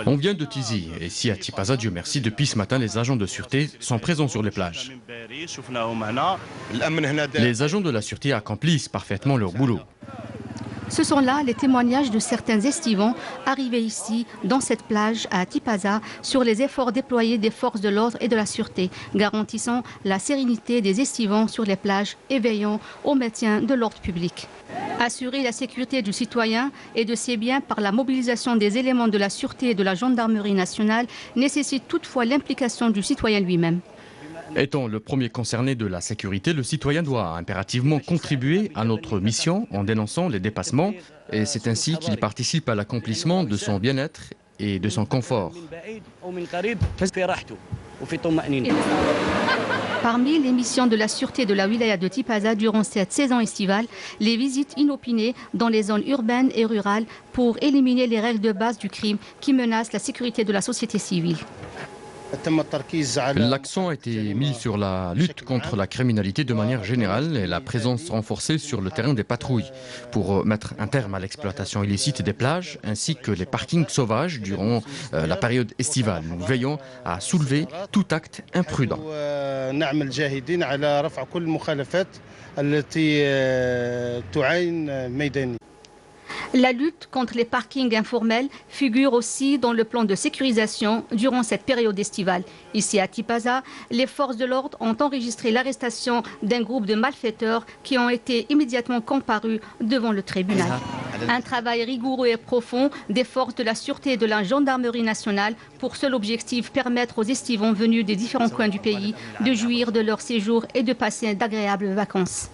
On vient de Tizi, et ici à Tipaza, Dieu merci, depuis ce matin, les agents de sûreté sont présents sur les plages. Les agents de la sûreté accomplissent parfaitement leur boulot. Ce sont là les témoignages de certains estivants arrivés ici, dans cette plage à Tipaza, sur les efforts déployés des forces de l'ordre et de la sûreté, garantissant la sérénité des estivants sur les plages et veillant au maintien de l'ordre public. Assurer la sécurité du citoyen et de ses biens par la mobilisation des éléments de la sûreté et de la gendarmerie nationale nécessite toutefois l'implication du citoyen lui-même. Étant le premier concerné de la sécurité, le citoyen doit impérativement contribuer à notre mission en dénonçant les dépassements et c'est ainsi qu'il participe à l'accomplissement de son bien-être et de son confort. Parmi les missions de la sûreté de la wilaya de Tipaza durant cette saison estivale, les visites inopinées dans les zones urbaines et rurales pour éliminer les règles de base du crime qui menacent la sécurité de la société civile. L'accent a été mis sur la lutte contre la criminalité de manière générale et la présence renforcée sur le terrain des patrouilles pour mettre un terme à l'exploitation illicite des plages ainsi que les parkings sauvages durant la période estivale. Nous veillons à soulever tout acte imprudent. La lutte contre les parkings informels figure aussi dans le plan de sécurisation durant cette période estivale. Ici à Tipaza, les forces de l'ordre ont enregistré l'arrestation d'un groupe de malfaiteurs qui ont été immédiatement comparus devant le tribunal. Un travail rigoureux et profond des forces de la sûreté et de la gendarmerie nationale pour seul objectif permettre aux estivants venus des différents coins du pays de jouir de leur séjour et de passer d'agréables vacances.